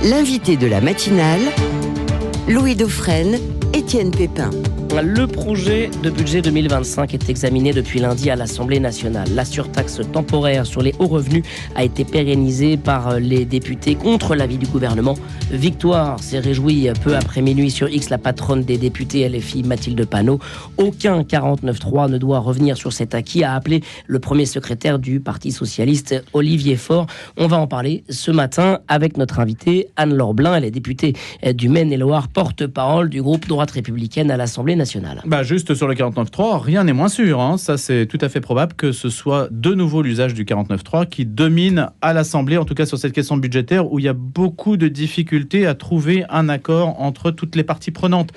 L'invité de la matinale, Louis Dauphren, Étienne Pépin. Le projet de budget 2025 est examiné depuis lundi à l'Assemblée nationale. La surtaxe temporaire sur les hauts revenus a été pérennisée par les députés contre l'avis du gouvernement. Victoire s'est réjouie peu après minuit sur X, la patronne des députés LFI, Mathilde Panot. Aucun 49.3 ne doit revenir sur cet acquis, a appelé le premier secrétaire du Parti socialiste, Olivier Faure. On va en parler ce matin avec notre invitée Anne-Laure Blin. Elle est députée du Maine-et-Loire, porte-parole du groupe Droite républicaine à l'Assemblée nationale. Juste sur le 49.3, rien n'est moins sûr. Ça, c'est tout à fait probable que ce soit de nouveau l'usage du 49.3 qui domine à l'Assemblée, en tout cas sur cette question budgétaire, où il y a beaucoup de difficultés à trouver un accord entre toutes les parties prenantes.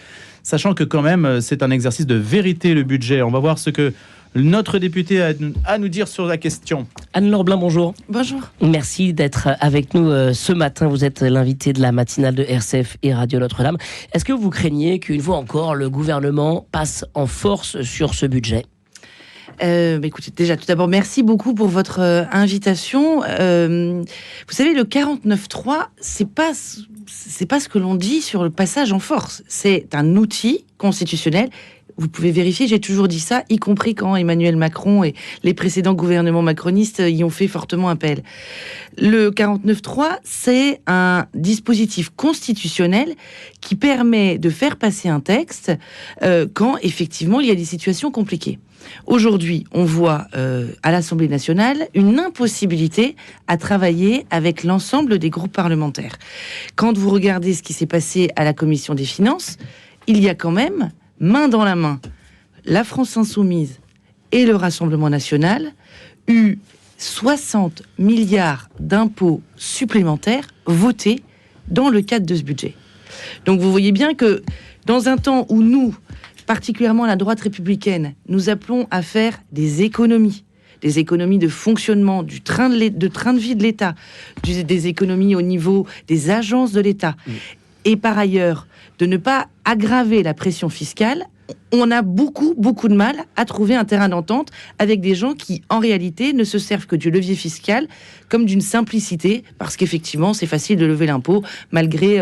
Sachant que quand même, c'est un exercice de vérité, le budget. On va voir ce que notre député a à nous dire sur la question. Anne-Laure Blin, bonjour. Bonjour. Merci d'être avec nous ce matin. Vous êtes l'invité de la matinale de RCF et Radio Notre-Dame. Est-ce que vous craignez qu'une fois encore, le gouvernement passe en force sur ce budget ? Écoutez, déjà, tout d'abord, merci beaucoup pour votre invitation. Vous savez, le 49.3, c'est pas ce que l'on dit sur le passage en force. C'est un outil constitutionnel. Vous pouvez vérifier, j'ai toujours dit ça, y compris quand Emmanuel Macron et les précédents gouvernements macronistes y ont fait fortement appel. Le 49.3, c'est un dispositif constitutionnel qui permet de faire passer un texte quand, effectivement, il y a des situations compliquées. Aujourd'hui, on voit à l'Assemblée nationale une impossibilité à travailler avec l'ensemble des groupes parlementaires. Quand vous regardez ce qui s'est passé à la Commission des finances, il y a quand même, main dans la main, la France insoumise et le Rassemblement national, eu 60 milliards d'impôts supplémentaires votés dans le cadre de ce budget. Donc vous voyez bien que dans un temps où nous, particulièrement la droite républicaine, nous appelons à faire des économies de fonctionnement, du train de vie de l'État, des économies au niveau des agences de l'État, et par ailleurs, de ne pas aggraver la pression fiscale, on a beaucoup de mal à trouver un terrain d'entente avec des gens qui, en réalité, ne se servent que du levier fiscal comme d'une simplicité, parce qu'effectivement, c'est facile de lever l'impôt, malgré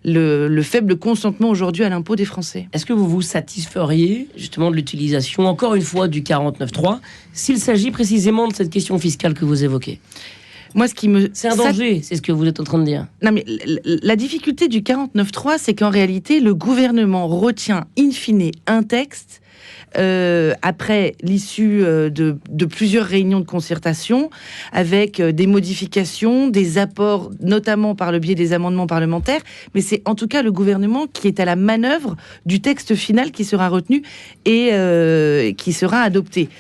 le faible consentement aujourd'hui à l'impôt des Français. Est-ce que vous vous satisferiez, justement, de l'utilisation, encore une fois, du 49.3, s'il s'agit précisément de cette question fiscale que vous évoquez ? Moi, c'est un danger, c'est ce que vous êtes en train de dire. Non, mais la difficulté du 49.3, c'est qu'en réalité, le gouvernement retient in fine un texte après l'issue de plusieurs réunions de concertation, avec des modifications, des apports, notamment par le biais des amendements parlementaires. Mais c'est en tout cas le gouvernement qui est à la manœuvre du texte final qui sera retenu et qui sera adopté.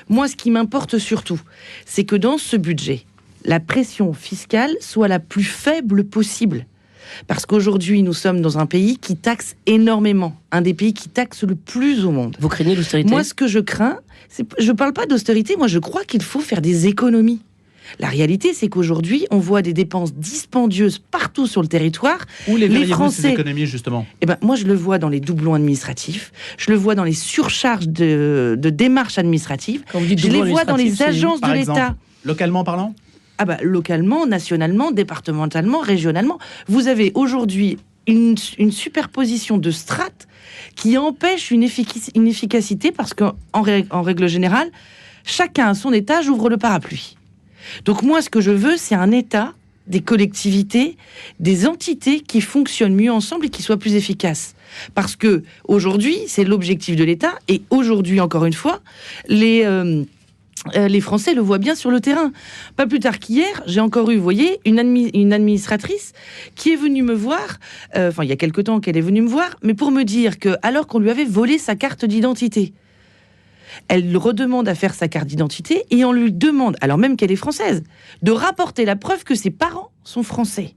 Moi, ce qui m'importe surtout, c'est que dans ce budget, la pression fiscale soit la plus faible possible. Parce qu'aujourd'hui, nous sommes dans un pays qui taxe énormément. Un des pays qui taxe le plus au monde. Vous craignez l'austérité ? Moi, ce que je crains, je ne parle pas d'austérité, moi je crois qu'il faut faire des économies. La réalité, c'est qu'aujourd'hui, on voit des dépenses dispendieuses partout sur le territoire. Où les Français, ces économies, justement ? Moi, je le vois dans les doublons administratifs. Je le vois dans les surcharges de démarches administratives. Je les vois dans les agences de l'État. Localement parlant ? Localement, nationalement, départementalement, régionalement. Vous avez aujourd'hui une superposition de strates qui empêche une efficacité parce qu'en règle générale, chacun à son étage ouvre le parapluie. Donc moi, ce que je veux, c'est un État, des collectivités, des entités qui fonctionnent mieux ensemble et qui soient plus efficaces. Parce que aujourd'hui, c'est l'objectif de l'État. Et aujourd'hui, encore une fois, les Français le voient bien sur le terrain. Pas plus tard qu'hier, j'ai encore eu, vous voyez, une administratrice qui est venue me voir, il y a quelque temps qu'elle est venue me voir, mais pour me dire que, alors qu'on lui avait volé sa carte d'identité, elle redemande à faire sa carte d'identité et on lui demande, alors même qu'elle est française, de rapporter la preuve que ses parents sont français.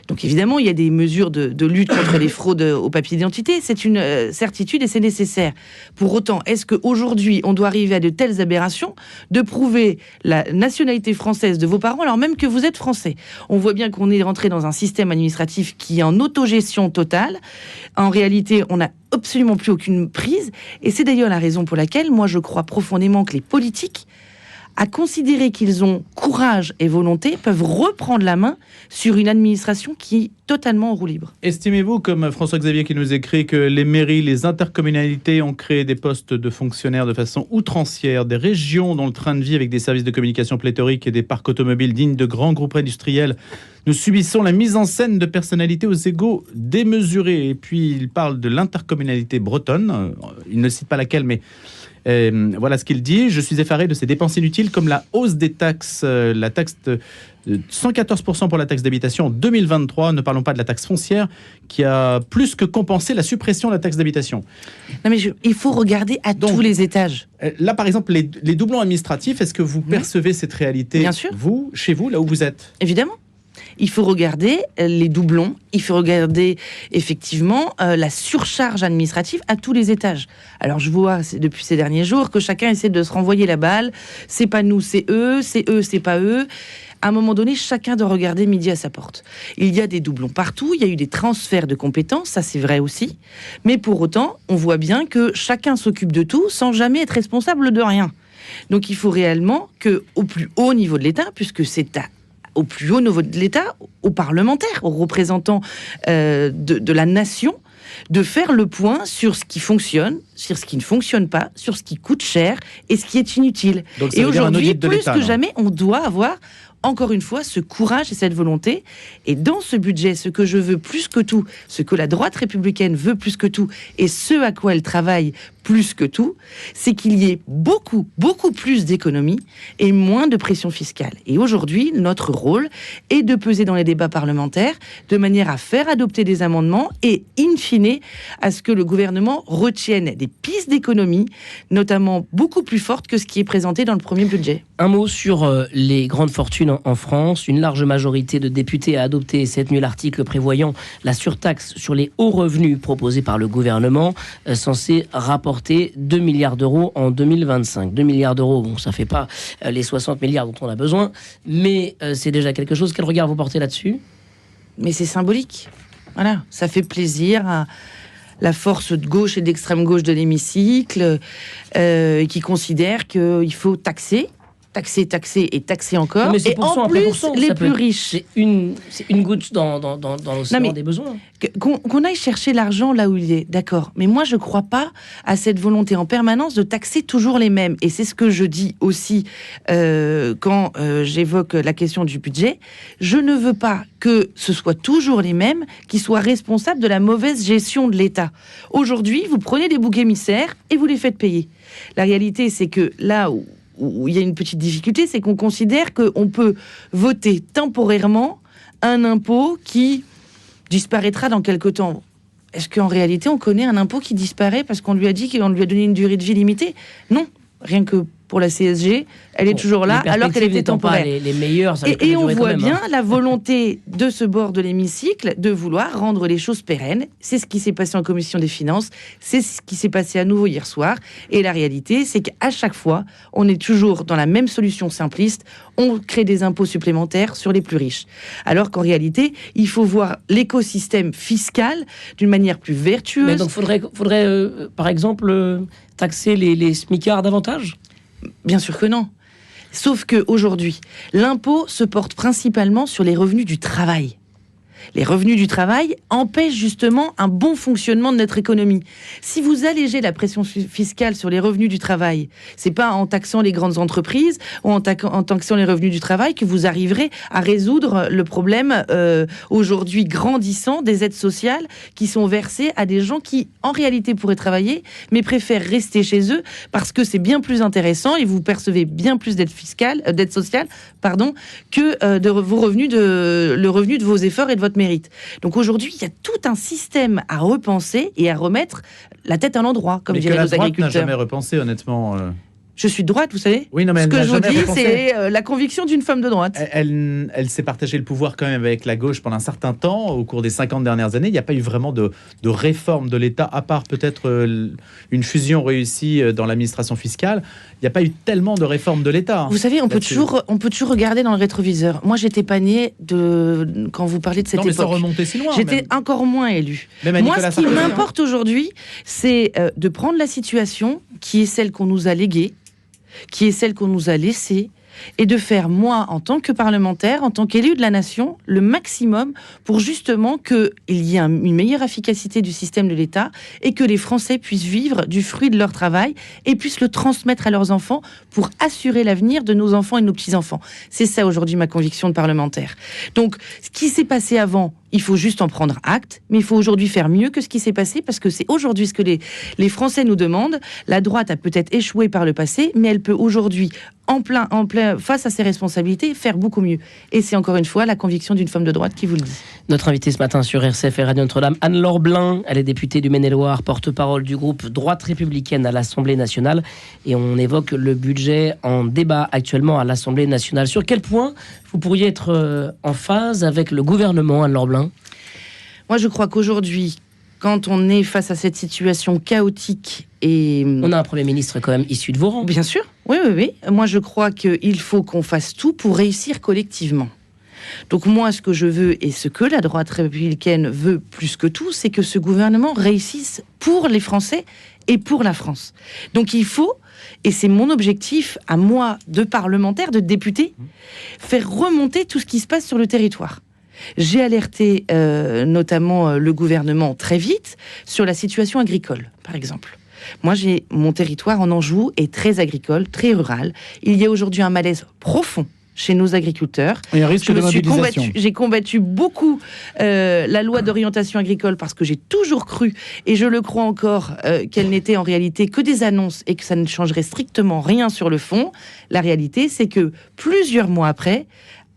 Donc évidemment, il y a des mesures de lutte contre les fraudes au papier d'identité. C'est une certitude et c'est nécessaire. Pour autant, est-ce qu'aujourd'hui, on doit arriver à de telles aberrations de prouver la nationalité française de vos parents alors même que vous êtes français ? On voit bien qu'on est rentré dans un système administratif qui est en autogestion totale. En réalité, on n'a absolument plus aucune prise. Et c'est d'ailleurs la raison pour laquelle, moi, je crois profondément que les politiques à considérer qu'ils ont courage et volonté, peuvent reprendre la main sur une administration qui est totalement en roue libre. Estimez-vous, comme François-Xavier qui nous écrit, que les mairies, les intercommunalités ont créé des postes de fonctionnaires de façon outrancière, des régions dont le train de vie avec des services de communication pléthoriques et des parcs automobiles dignes de grands groupes industriels, nous subissons la mise en scène de personnalités aux égaux démesurés. Et puis il parle de l'intercommunalité bretonne, il ne cite pas laquelle, mais voilà ce qu'il dit. Je suis effaré de ces dépenses inutiles comme la hausse des taxes, la taxe de 114% pour la taxe d'habitation en 2023. Ne parlons pas de la taxe foncière qui a plus que compensé la suppression de la taxe d'habitation. Non mais il faut regarder à tous les étages. Là par exemple, les doublons administratifs, est-ce que vous percevez cette réalité, bien sûr, vous, chez vous, là où vous êtes? Évidemment. Il faut regarder les doublons, il faut regarder effectivement la surcharge administrative à tous les étages. Alors je vois depuis ces derniers jours que chacun essaie de se renvoyer la balle. C'est pas nous, c'est eux, c'est pas eux. À un moment donné, chacun doit regarder midi à sa porte. Il y a des doublons partout, il y a eu des transferts de compétences, ça c'est vrai aussi. Mais pour autant, on voit bien que chacun s'occupe de tout sans jamais être responsable de rien. Donc il faut réellement qu'au plus haut niveau de l'État, puisque c'est au plus haut niveau de l'État, aux parlementaires, aux représentants de la nation, de faire le point sur ce qui fonctionne, sur ce qui ne fonctionne pas, sur ce qui coûte cher et ce qui est inutile. Et aujourd'hui, plus que jamais, on doit avoir, encore une fois, ce courage et cette volonté. Et dans ce budget, ce que je veux plus que tout, ce que la droite républicaine veut plus que tout, et ce à quoi elle travaille plus que tout, c'est qu'il y ait beaucoup, beaucoup plus d'économies et moins de pression fiscale. Et aujourd'hui, notre rôle est de peser dans les débats parlementaires de manière à faire adopter des amendements et, in fine, à ce que le gouvernement retienne des pistes d'économie, notamment beaucoup plus fortes que ce qui est présenté dans le premier budget. Un mot sur les grandes fortunes en France. Une large majorité de députés a adopté cette nuit l'article prévoyant la surtaxe sur les hauts revenus proposée par le gouvernement, censé rapporter 2 milliards d'euros en 2025. 2 milliards d'euros, bon, ça ne fait pas les 60 milliards dont on a besoin, mais c'est déjà quelque chose. Quel regard vous portez là-dessus ? Mais c'est symbolique. Voilà, ça fait plaisir à la force de gauche et d'extrême gauche de l'hémicycle qui considère qu'il faut taxer et taxer encore. Mais c'est et en plus, les plus riches. C'est une goutte dans l'océan des besoins. Qu'on aille chercher l'argent là où il est, d'accord. Mais moi, je ne crois pas à cette volonté en permanence de taxer toujours les mêmes. Et c'est ce que je dis aussi quand j'évoque la question du budget. Je ne veux pas que ce soit toujours les mêmes qui soient responsables de la mauvaise gestion de l'État. Aujourd'hui, vous prenez des boucs émissaires et vous les faites payer. La réalité, c'est que là où il y a une petite difficulté, c'est qu'on considère qu'on peut voter temporairement un impôt qui disparaîtra dans quelque temps. Est-ce qu'en réalité, on connaît un impôt qui disparaît parce qu'on lui a dit qu'on lui a donné une durée de vie limitée ? Non, rien que pour la CSG, elle est toujours là, alors qu'elle était temporaire. Les meilleures, ça et on voit bien la volonté de ce bord de l'hémicycle de vouloir rendre les choses pérennes. C'est ce qui s'est passé en commission des finances, c'est ce qui s'est passé à nouveau hier soir. Et la réalité, c'est qu'à chaque fois, on est toujours dans la même solution simpliste. On crée des impôts supplémentaires sur les plus riches. Alors qu'en réalité, il faut voir l'écosystème fiscal d'une manière plus vertueuse. Mais donc, faudrait par exemple, taxer les smicards davantage ? Bien sûr que non. Sauf qu'aujourd'hui, l'impôt se porte principalement sur les revenus du travail. Les revenus du travail empêchent justement un bon fonctionnement de notre économie. Si vous allégez la pression fiscale sur les revenus du travail, c'est pas en taxant les grandes entreprises ou en taxant les revenus du travail que vous arriverez à résoudre le problème aujourd'hui grandissant des aides sociales qui sont versées à des gens qui, en réalité, pourraient travailler, mais préfèrent rester chez eux parce que c'est bien plus intéressant et vous percevez bien plus d'aide sociale, que de vos revenus, le revenu de vos efforts et de votre mérite. Donc aujourd'hui, il y a tout un système à repenser et à remettre la tête à l'endroit, comme diraient nos agriculteurs. Mais que la droite n'a jamais repensé, honnêtement. Je suis de droite, vous savez. Oui, non, mais ce que je vous dis, c'est la conviction d'une femme de droite. Elle s'est partagée le pouvoir quand même avec la gauche pendant un certain temps. Au cours des 50 dernières années, il n'y a pas eu vraiment de réforme de l'État, à part peut-être une fusion réussie dans l'administration fiscale. Il n'y a pas eu tellement de réforme de l'État. Vous savez, on peut toujours regarder dans le rétroviseur. Moi, j'étais pas née quand vous parlez de cette époque. Non, mais sans remonter si loin. J'étais encore moins élue. Moi, ce qui m'importe aujourd'hui, c'est de prendre la situation qui est celle qu'on nous a léguée, qui est celle qu'on nous a laissée, et de faire, moi, en tant que parlementaire, en tant qu'élu de la nation, le maximum pour justement qu'il y ait une meilleure efficacité du système de l'État et que les Français puissent vivre du fruit de leur travail et puissent le transmettre à leurs enfants pour assurer l'avenir de nos enfants et de nos petits-enfants. C'est ça aujourd'hui ma conviction de parlementaire. Donc, ce qui s'est passé avant, il faut juste en prendre acte, mais il faut aujourd'hui faire mieux que ce qui s'est passé, parce que c'est aujourd'hui ce que les Français nous demandent. La droite a peut-être échoué par le passé, mais elle peut aujourd'hui, en plein, face à ses responsabilités, faire beaucoup mieux. Et c'est encore une fois la conviction d'une femme de droite qui vous le dit. Notre invitée ce matin sur RCF et Radio Notre-Dame, Anne-Laure Blin, elle est députée du Maine-et-Loire, porte-parole du groupe Droite républicaine à l'Assemblée nationale. Et on évoque le budget en débat actuellement à l'Assemblée nationale. Sur quel point vous pourriez être en phase avec le gouvernement, Anne-Laure Blin ? Moi, je crois qu'aujourd'hui, quand on est face à cette situation chaotique et... On a un Premier ministre quand même issu de vos rangs. Bien sûr, oui. Moi, je crois qu'il faut qu'on fasse tout pour réussir collectivement. Donc moi, ce que je veux et ce que la droite républicaine veut plus que tout, c'est que ce gouvernement réussisse pour les Français et pour la France. Donc il faut, et c'est mon objectif à moi de parlementaire, de député, faire remonter tout ce qui se passe sur le territoire. J'ai alerté notamment le gouvernement très vite sur la situation agricole, par exemple. Moi, mon territoire en Anjou est très agricole, très rural. Il y a aujourd'hui un malaise profond chez nos agriculteurs. Il y a un risque de mobilisation. J'ai combattu beaucoup la loi d'orientation agricole parce que j'ai toujours cru, et je le crois encore, qu'elle n'était en réalité que des annonces et que ça ne changerait strictement rien sur le fond. La réalité, c'est que plusieurs mois après,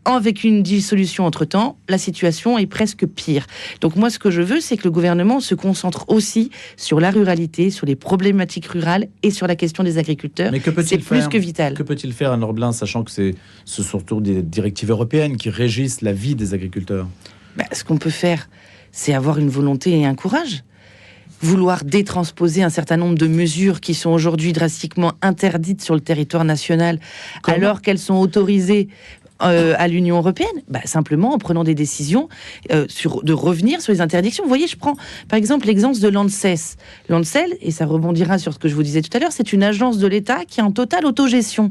avec une dissolution entre-temps, la situation est presque pire. Donc moi, ce que je veux, c'est que le gouvernement se concentre aussi sur la ruralité, sur les problématiques rurales et sur la question des agriculteurs. Mais que peut-il faire ? C'est plus que vital. Que peut-il faire, Anne-Laure Blin, sachant que ce sont surtout des directives européennes qui régissent la vie des agriculteurs ? Ce qu'on peut faire, c'est avoir une volonté et un courage. Vouloir détransposer un certain nombre de mesures qui sont aujourd'hui drastiquement interdites sur le territoire national, alors qu'elles sont autorisées à l'Union européenne, simplement en prenant des décisions de revenir sur les interdictions. Vous voyez, je prends par exemple l'exemple de l'ANSES. L'ANSES, et ça rebondira sur ce que je vous disais tout à l'heure, c'est une agence de l'État qui est en totale autogestion,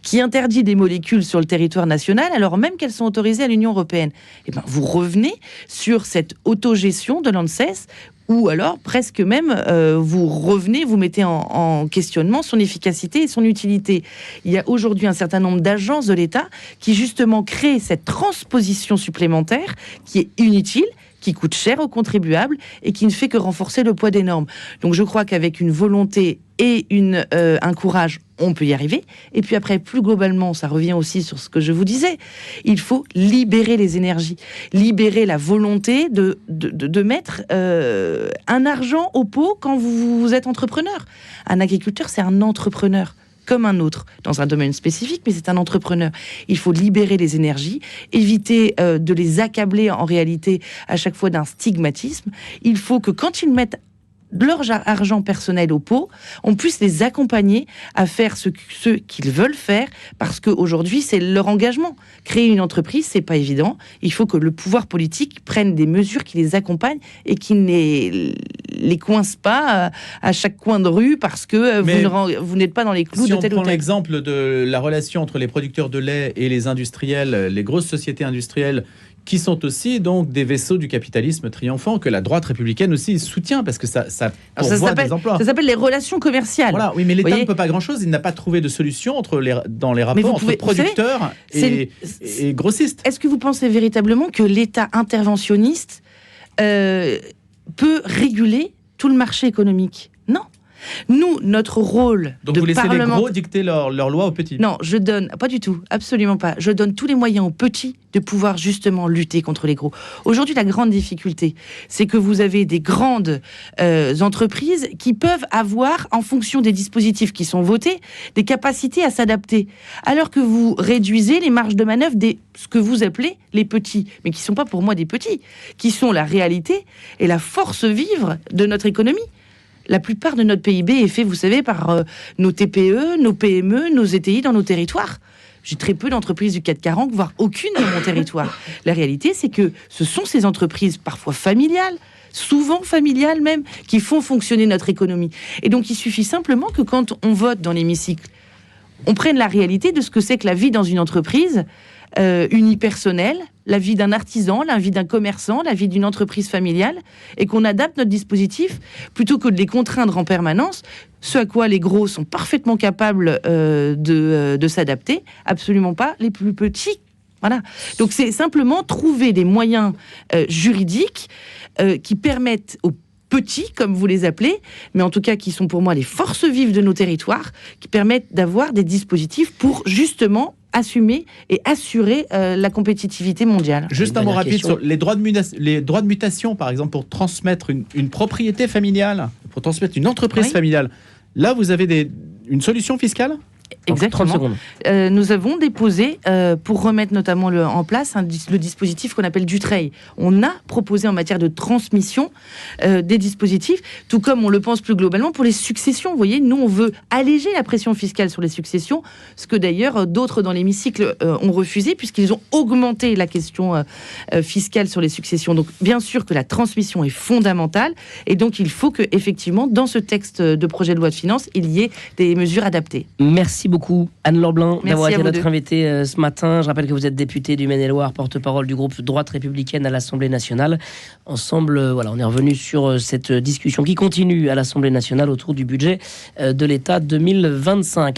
qui interdit des molécules sur le territoire national alors même qu'elles sont autorisées à l'Union européenne. Vous revenez sur cette autogestion de l'ANSES, ou alors presque même vous mettez en questionnement son efficacité et son utilité. Il y a aujourd'hui un certain nombre d'agences de l'État qui justement créent cette transposition supplémentaire qui est inutile, qui coûte cher aux contribuables et qui ne fait que renforcer le poids des normes. Donc je crois qu'avec une volonté et un courage, on peut y arriver. Et puis après, plus globalement, ça revient aussi sur ce que je vous disais, il faut libérer les énergies, libérer la volonté de mettre un argent au pot quand vous êtes entrepreneur. Un agriculteur, c'est un entrepreneur comme un autre, dans un domaine spécifique, mais c'est un entrepreneur. Il faut libérer les énergies, éviter de les accabler en réalité à chaque fois d'un stigmatisme. Il faut que quand ils mettent leur argent personnel au pot, on puisse les accompagner à faire ce qu'ils veulent faire, parce qu'aujourd'hui, c'est leur engagement. Créer une entreprise, c'est pas évident. Il faut que le pouvoir politique prenne des mesures qui les accompagnent et qui ne les coincent pas à chaque coin de rue parce que vous n'êtes pas dans les clous de tel ou tel. Si on prend l'exemple de la relation entre les producteurs de lait et les industriels, les grosses sociétés industrielles, qui sont aussi donc des vaisseaux du capitalisme triomphant que la droite républicaine aussi soutient, parce que ça pourvoit des emplois. Ça s'appelle les relations commerciales. Voilà, oui, mais l'État ne peut pas grand-chose. Il n'a pas trouvé de solution dans les rapports entre producteurs et grossistes. Est-ce que vous pensez véritablement que l'État interventionniste peut réguler tout le marché économique ? Non. Nous, notre rôle donc de vous laissez les parlement... gros dicter leur loi aux petits? Non, je donne, pas du tout, absolument pas. Je donne tous les moyens aux petits de pouvoir justement lutter contre les gros. Aujourd'hui, la grande difficulté, c'est que vous avez des grandes entreprises qui peuvent avoir, en fonction des dispositifs qui sont votés, des capacités à s'adapter. Alors que vous réduisez les marges de manœuvre ce que vous appelez les petits, mais qui ne sont pas pour moi des petits, qui sont la réalité et la force vive de notre économie. La plupart de notre PIB est fait, vous savez, par nos TPE, nos PME, nos ETI dans nos territoires. J'ai très peu d'entreprises du CAC 40, voire aucune dans mon territoire. La réalité, c'est que ce sont ces entreprises, parfois familiales, souvent familiales même, qui font fonctionner notre économie. Et donc, il suffit simplement que quand on vote dans l'hémicycle, on prenne la réalité de ce que c'est que la vie dans une entreprise unipersonnelle, la vie d'un artisan, la vie d'un commerçant, la vie d'une entreprise familiale, et qu'on adapte notre dispositif plutôt que de les contraindre en permanence, ce à quoi les gros sont parfaitement capables de s'adapter, absolument pas les plus petits. Voilà. Donc c'est simplement trouver des moyens juridiques qui permettent aux petits, comme vous les appelez, mais en tout cas qui sont pour moi les forces vives de nos territoires, qui permettent d'avoir des dispositifs pour justement assumer et assurer la compétitivité mondiale. Juste un mot rapide sur les droits de mutation, par exemple, pour transmettre une propriété familiale, pour transmettre une entreprise familiale. Là, vous avez une solution fiscale ? Exactement. Nous avons déposé, pour remettre notamment en place le dispositif qu'on appelle Dutreil. On a proposé en matière de transmission des dispositifs, tout comme on le pense plus globalement pour les successions. Vous voyez, nous, on veut alléger la pression fiscale sur les successions, ce que d'ailleurs d'autres dans l'hémicycle ont refusé, puisqu'ils ont augmenté la question fiscale sur les successions. Donc, bien sûr que la transmission est fondamentale, et donc il faut que, effectivement, dans ce texte de projet de loi de finances, il y ait des mesures adaptées. Merci beaucoup Anne-Laure Blin d'avoir été notre deux. invitée ce matin. Je rappelle que vous êtes députée du Maine-et-Loire, porte-parole du groupe Droite républicaine à l'Assemblée nationale. Ensemble, on est revenu sur cette discussion qui continue à l'Assemblée nationale autour du budget de l'État 2025.